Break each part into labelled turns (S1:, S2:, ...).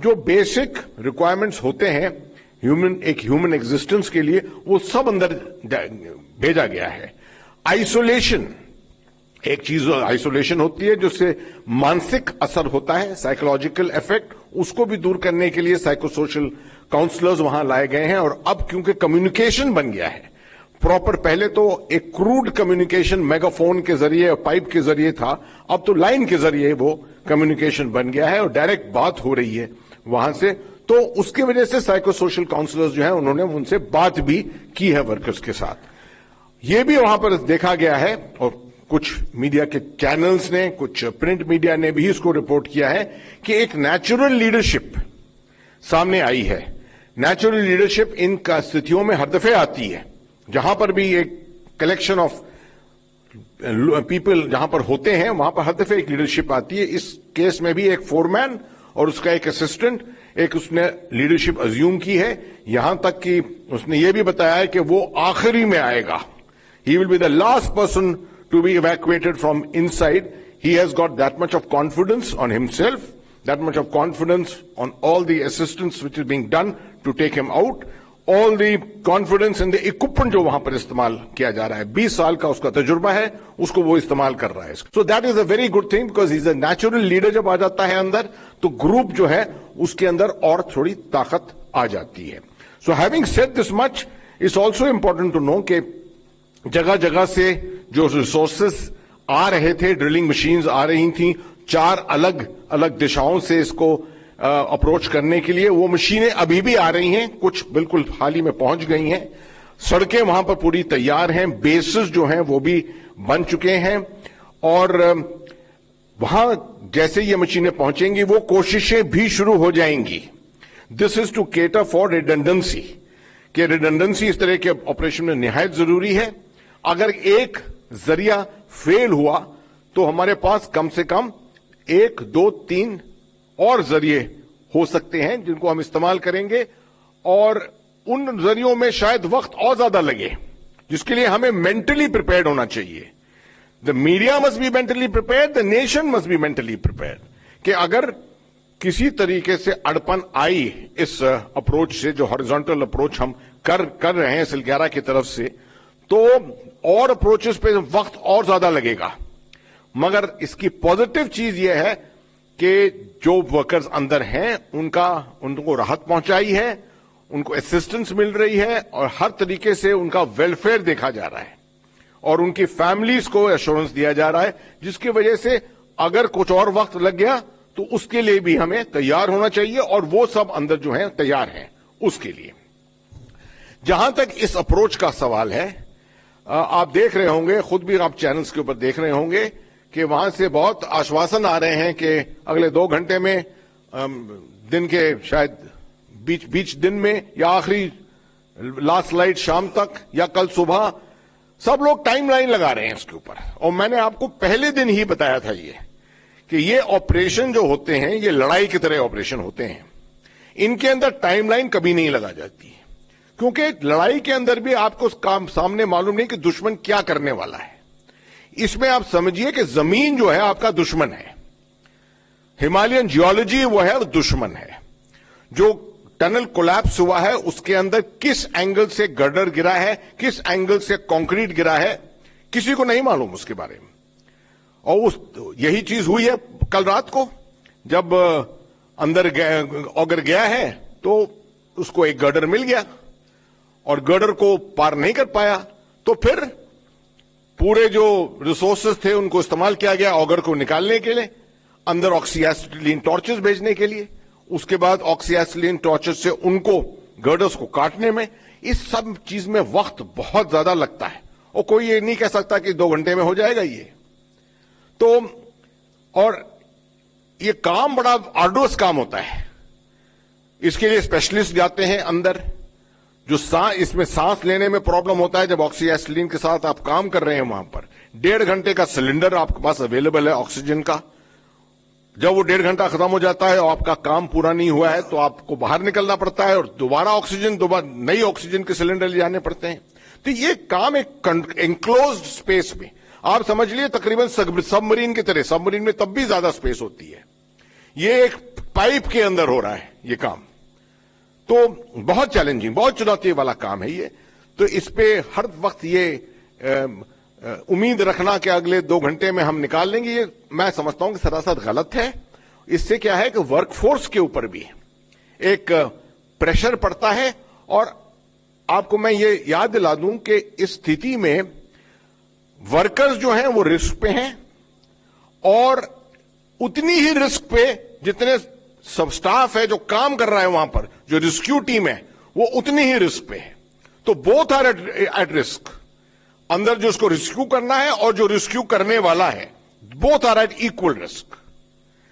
S1: जो basic requirements होते हैं एक ह्यूमन एग्जिस्टेंस के लिए, वो सब अंदर भेजा गया है। आइसोलेशन, एक चीज आइसोलेशन होती है जिससे मानसिक असर होता है, साइकोलॉजिकल इफेक्ट, उसको भी दूर करने के लिए साइको सोशल काउंसलर्स वहां लाए गए हैं। और अब क्योंकि कम्युनिकेशन बन गया है प्रॉपर, पहले तो एक क्रूड कम्युनिकेशन मेगाफोन के जरिए, पाइप के जरिए था, अब तो लाइन के जरिए वो कम्युनिकेशन बन गया है और डायरेक्ट बात हो रही है वहां से। तो उसकी वजह से साइको सोशल काउंसलर्स जो है उन्होंने उनसे बात भी की है वर्कर्स के साथ। ये भी वहां पर देखा गया है और कुछ मीडिया के चैनल्स ने, कुछ प्रिंट मीडिया ने भी इसको रिपोर्ट किया है कि एक नेचुरल लीडरशिप सामने आई है। नेचुरल लीडरशिप इन स्थितियों में हर दफे आती है, जहां पर भी एक कलेक्शन ऑफ पीपल जहां पर होते हैं वहां पर हर दफे एक लीडरशिप आती है। इस केस में भी एक फोरमैन और उसका एक असिस्टेंट, एक उसने लीडरशिप अज्यूम की है, यहां तक कि उसने ये भी बताया है कि वो आखिरी में आएगा। He will be the last person to be evacuated from inside. He has got that much of confidence on himself, that much of confidence on all the assistance which is being done to take him out, all the confidence in the equipment जो वहां पर इस्तेमाल किया जा रहा है। 20 साल का उसका तजुर्बा है, उसको वो इस्तेमाल कर रहा है। So that is a very good thing because he's a natural leader। जब आ जाता है अंदर तो ग्रुप जो है उसके अंदर और थोड़ी ताकत आ जाती है। So having said this much, it's also important to know कि जगह जगह से जो रिसोर्सेस आ रहे थे, ड्रिलिंग मशीन्स आ रही थी 4 अलग अलग दिशाओं से इसको अप्रोच करने के लिए, वो मशीनें अभी भी आ रही हैं, कुछ बिल्कुल हाल ही में पहुंच गई हैं। सड़कें वहां पर पूरी तैयार हैं, बेसिस जो हैं वो भी बन चुके हैं और वहां जैसे ये मशीनें पहुंचेंगी वो कोशिशें भी शुरू हो जाएंगी। This is to cater for redundancy, कि रिडंडेंसी इस तरह के ऑपरेशन में निहायत जरूरी है। अगर एक जरिया फेल हुआ तो हमारे पास कम से कम 1, 2, 3 और जरिए हो सकते हैं जिनको हम इस्तेमाल करेंगे और उन जरियों में शायद वक्त और ज्यादा लगे, जिसके लिए हमें मेंटली प्रिपेयर्ड होना चाहिए। The media must be mentally prepared, the nation must be mentally prepared, कि अगर किसी तरीके से अड़पन आई इस अप्रोच से, जो हॉरिजॉन्टल अप्रोच हम कर रहे हैं सिलग्यारा की तरफ से, तो और अप्रोचेस पे वक्त और ज्यादा लगेगा। मगर इसकी पॉजिटिव चीज यह है कि जो वर्कर्स अंदर हैं उनको राहत पहुंचाई है, उनको असिस्टेंस मिल रही है और हर तरीके से उनका वेलफेयर देखा जा रहा है और उनकी फैमिलीज को एश्योरेंस दिया जा रहा है, जिसकी वजह से अगर कुछ और वक्त लग गया तो उसके लिए भी हमें तैयार होना चाहिए और वो सब अंदर जो है तैयार हैं उसके लिए। जहां तक इस अप्रोच का सवाल है, आप देख रहे होंगे, खुद भी आप चैनल्स के ऊपर देख रहे होंगे कि वहां से बहुत आश्वासन आ रहे हैं कि अगले 2 घंटे में, दिन के शायद बीच दिन में या आखिरी लास्ट लाइट शाम तक या कल सुबह, सब लोग टाइमलाइन लगा रहे हैं इसके ऊपर। और मैंने आपको पहले दिन ही बताया था कि ये ऑपरेशन जो होते हैं ये लड़ाई की तरह ऑपरेशन होते हैं, इनके अंदर टाइमलाइन कभी नहीं लगा जाती, क्योंकि लड़ाई के अंदर भी आपको काम सामने मालूम नहीं कि दुश्मन क्या करने वाला है। इसमें आप समझिए कि जमीन जो है आपका दुश्मन है, हिमालयन जियोलॉजी वो है, दुश्मन है। जो टनल कोलैप्स हुआ है उसके अंदर किस एंगल से गर्डर गिरा है, किस एंगल से कंक्रीट गिरा है, किसी को नहीं मालूम उसके बारे में। और यही चीज हुई है कल रात को, जब अंदर ऑगर गया है तो उसको एक गर्डर मिल गया और गर्डर को पार नहीं कर पाया, तो फिर पूरे जो रिसोर्सेज थे उनको इस्तेमाल किया गया ऑगर को निकालने के लिए, अंदर ऑक्सीएसिटिलीन टॉर्चेस भेजने के लिए, उसके बाद ऑक्सीएसिटिलीन टॉर्चेस से उनको गर्डर्स को काटने में। इस सब चीज में वक्त बहुत ज्यादा लगता है और कोई ये नहीं कह सकता कि 2 घंटे में हो जाएगा ये। तो और ये काम बड़ा आर्डुअस काम होता है, इसके लिए स्पेशलिस्ट जाते हैं अंदर। जो इसमें सांस लेने में प्रॉब्लम होता है, जब ऑक्सीएसिटिलीन के साथ आप काम कर रहे हैं, वहां पर 1.5 घंटे का सिलेंडर आपके पास अवेलेबल है ऑक्सीजन का। जब वो 1.5 घंटा खत्म हो जाता है और आपका काम पूरा नहीं हुआ है तो आपको बाहर निकलना पड़ता है और दोबारा नई ऑक्सीजन के सिलेंडर ले जाने पड़ते हैं। तो ये काम एक एनक्लोज्ड स्पेस में, आप समझ लीजिए तकरीबन सबमरीन की तरह, सबमरीन में तब भी ज्यादा स्पेस होती है, ये एक पाइप के अंदर हो रहा है ये काम। तो बहुत चैलेंजिंग, बहुत चुनौती वाला काम है ये। तो इस पे हर वक्त ये उम्मीद रखना कि अगले 2 घंटे में हम निकाल लेंगे, ये मैं समझता हूं कि सरासर गलत है। इससे क्या है कि वर्कफोर्स के ऊपर भी एक प्रेशर पड़ता है। और आपको मैं ये याद दिला दूं कि इस स्थिति में वर्कर्स जो हैं वो रिस्क पे हैं, और उतनी ही रिस्क पे जितने सब स्टाफ है जो काम कर रहा है वहां पर, जो रेस्क्यू टीम है वो उतनी ही रिस्क पे है। तो बोथ आर एट रिस्क। अंदर जो उसको रेस्क्यू करना है और जो रेस्क्यू करने वाला है, both are at equal risk.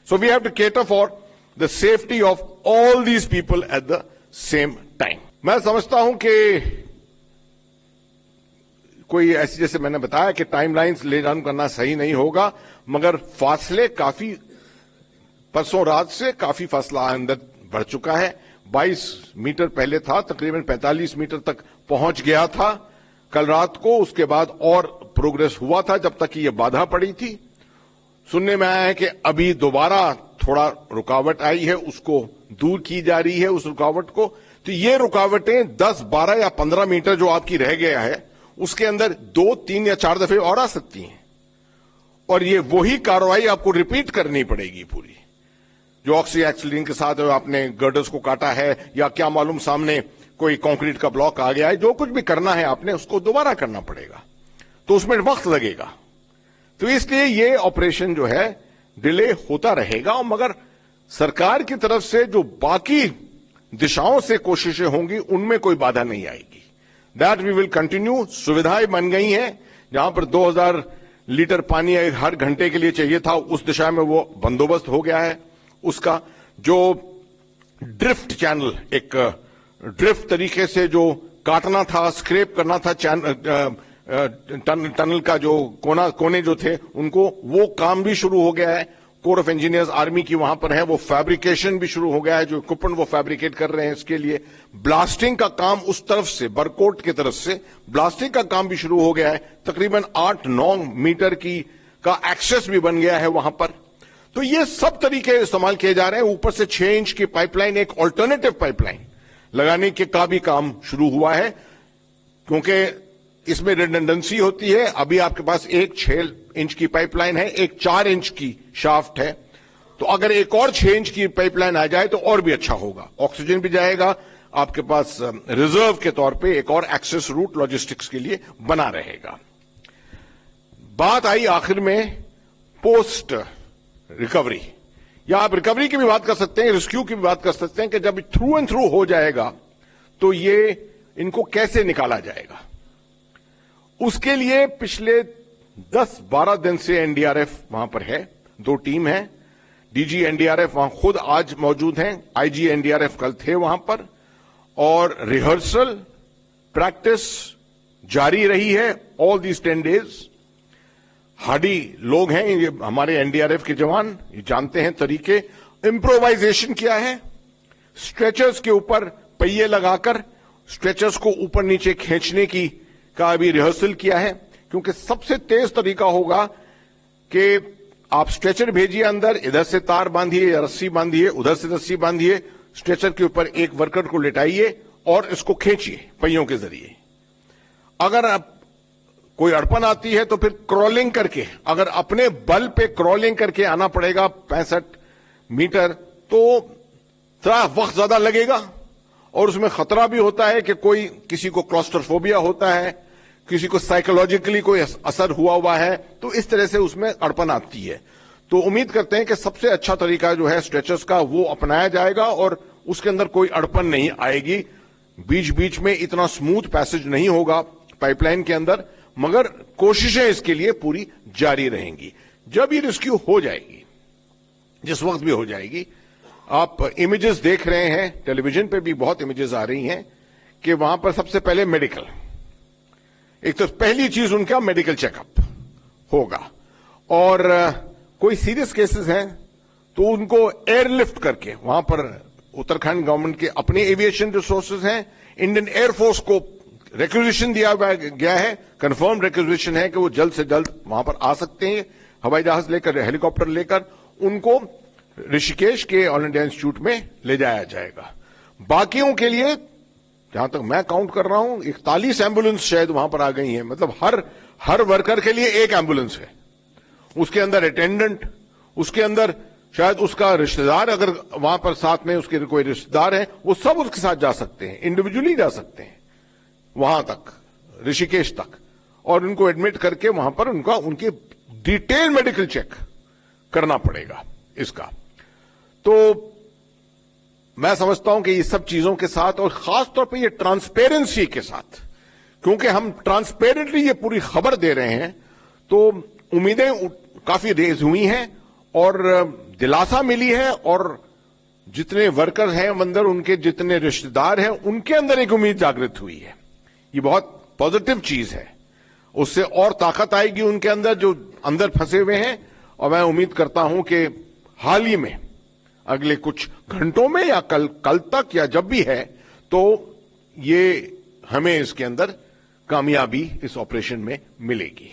S1: So we have to cater for the safety of all these people at the same time. मैं समझता हूं कि कोई ऐसी, जैसे मैंने बताया कि टाइमलाइंस ले डाउन करना सही नहीं होगा, मगर फासले काफी, परसों रात से काफी फासला अंदर बढ़ चुका है। 22 मीटर पहले था, तकरीबन 45 मीटर तक पहुंच गया था कल रात को। उसके बाद और प्रोग्रेस हुआ था जब तक कि यह बाधा पड़ी थी। सुनने में आया है कि अभी दोबारा थोड़ा रुकावट आई है, उसको दूर की जा रही है उस रुकावट को। तो ये रुकावटें 10, 12 या 15 मीटर जो आपकी रह गया है उसके अंदर 2, 3 या 4 दफे और आ सकती हैं, और ये वही कार्रवाई आपको रिपीट करनी पड़ेगी पूरी। जो ऑक्सी एक्सीलिन के साथ आपने गर्डर्स को काटा है, या क्या मालूम सामने कोई कंक्रीट का ब्लॉक आ गया है, जो कुछ भी करना है आपने उसको दोबारा करना पड़ेगा, तो उसमें वक्त लगेगा। तो इसलिए ये ऑपरेशन जो है डिले होता रहेगा, मगर सरकार की तरफ से जो बाकी दिशाओं से कोशिशें होंगी उनमें कोई बाधा नहीं आएगी। That we will continue. सुविधाएं बन गई हैं, जहां पर 2000 लीटर पानी हर घंटे के लिए चाहिए था, उस दिशा में वो बंदोबस्त हो गया है। उसका जो ड्रिफ्ट चैनल, एक ड्रिफ्ट तरीके से जो काटना था, स्क्रैप करना था टनल का जो कोने जो थे उनको, वो काम भी शुरू हो गया है। कोर ऑफ इंजीनियर्स आर्मी की वहां पर है, वो फैब्रिकेशन भी शुरू हो गया है, जो इक्विपमेंट वो फैब्रिकेट कर रहे हैं इसके लिए। ब्लास्टिंग का काम उस तरफ से, बरकोट की तरफ से ब्लास्टिंग का काम भी शुरू हो गया है। तकरीबन 8-9 मीटर का एक्सेस भी बन गया है वहां पर। तो ये सब तरीके इस्तेमाल किए जा रहे हैं। ऊपर से 6 इंच की पाइपलाइन, एक ऑल्टरनेटिव पाइपलाइन लगाने के का भी काम शुरू हुआ है, क्योंकि इसमें रिडंडेंसी होती है। अभी आपके पास एक 6 इंच की पाइपलाइन है, एक 4 इंच की शाफ्ट है, तो अगर एक और 6 इंच की पाइपलाइन आ जाए तो और भी अच्छा होगा। ऑक्सीजन भी जाएगा, आपके पास रिजर्व के तौर पे एक और एक्सेस रूट लॉजिस्टिक्स के लिए बना रहेगा। बात आई आखिर में पोस्ट रिकवरी, या आप रिकवरी की भी बात कर सकते हैं, रेस्क्यू की भी बात कर सकते हैं कि जब थ्रू एंड थ्रू हो जाएगा तो ये इनको कैसे निकाला जाएगा। उसके लिए पिछले 10-12 दिन से एनडीआरएफ वहां पर है, 2 टीम है। डीजी एनडीआरएफ वहां खुद आज मौजूद हैं, आईजी एनडीआरएफ कल थे वहां पर, और रिहर्सल प्रैक्टिस जारी रही है ऑल दीज 10 डेज। हार्डी लोग हैं ये हमारे एनडीआरएफ के जवान, ये जानते हैं तरीके। इम्प्रोवाइजेशन किया है, स्ट्रेचर्स के ऊपर पहिए लगाकर स्ट्रेचर्स को ऊपर नीचे खींचने का अभी रिहर्सल किया है, क्योंकि सबसे तेज तरीका होगा कि आप स्ट्रेचर भेजिए अंदर, इधर से तार बांधिए या रस्सी बांधिए, उधर से रस्सी बांधिए, स्ट्रेचर के ऊपर एक वर्कर को लेटाइए और इसको खींचिए पहियों के जरिए। अगर आप कोई अड़पन आती है तो फिर क्रॉलिंग करके, अगर अपने बल पे क्रॉलिंग करके आना पड़ेगा 65 मीटर, तो थोड़ा वक्त ज्यादा लगेगा, और उसमें खतरा भी होता है कि कोई किसी को क्लॉस्ट्रोफोबिया होता है, किसी को साइकोलॉजिकली कोई असर हुआ है, तो इस तरह से उसमें अड़पन आती है। तो उम्मीद करते हैं कि सबसे अच्छा तरीका जो है स्ट्रेचर्स का वो अपनाया जाएगा और उसके अंदर कोई अड़पन नहीं आएगी। बीच बीच में इतना स्मूथ पैसेज नहीं होगा पाइपलाइन के अंदर, मगर कोशिशें इसके लिए पूरी जारी रहेंगी। जब ये रेस्क्यू हो जाएगी, जिस वक्त भी हो जाएगी, आप इमेजेस देख रहे हैं, टेलीविजन पे भी बहुत इमेजेस आ रही हैं कि वहां पर सबसे पहले मेडिकल, एक तो पहली चीज उनका मेडिकल चेकअप होगा, और कोई सीरियस केसेस हैं तो उनको एयरलिफ्ट करके वहां पर उत्तराखंड गवर्नमेंट के अपने एविएशन रिसोर्सेज हैं, इंडियन एयरफोर्स को रिक्विजिशन दिया गया है, कंफर्म रिक्विजिशन है कि वो जल्द से जल्द वहां पर आ सकते हैं, हवाई जहाज लेकर, हेलीकॉप्टर लेकर उनको ऋषिकेश के ऑल इंडिया इंस्टीट्यूट में ले जाया जाएगा। बाकियों के लिए जहां तक मैं काउंट कर रहा हूं 41 एम्बुलेंस शायद वहां पर आ गई हैं। मतलब हर वर्कर के लिए एक एम्बुलेंस है, उसके अंदर अटेंडेंट, उसके अंदर शायद उसका रिश्तेदार, अगर वहां पर साथ में उसके कोई रिश्तेदार है वो सब उसके साथ जा सकते हैं, इंडिविजुअली जा सकते हैं वहां तक, ऋषिकेश तक, और उनको एडमिट करके वहां पर उनकी डिटेल मेडिकल चेक करना पड़ेगा इसका। तो मैं समझता हूं कि ये सब चीजों के साथ और खास तौर पे ये ट्रांसपेरेंसी के साथ, क्योंकि हम ट्रांसपेरेंटली ये पूरी खबर दे रहे हैं, तो उम्मीदें काफी रेज हुई हैं और दिलासा मिली है, और जितने वर्कर हैं अंदर, उनके जितने रिश्तेदार हैं, उनके अंदर एक उम्मीद जागृत हुई है। ये बहुत पॉजिटिव चीज है, उससे और ताकत आएगी उनके अंदर जो अंदर फंसे हुए हैं। और मैं उम्मीद करता हूं कि हाल ही में अगले कुछ घंटों में या कल तक या जब भी है, तो ये हमें इसके अंदर कामयाबी इस ऑपरेशन में मिलेगी।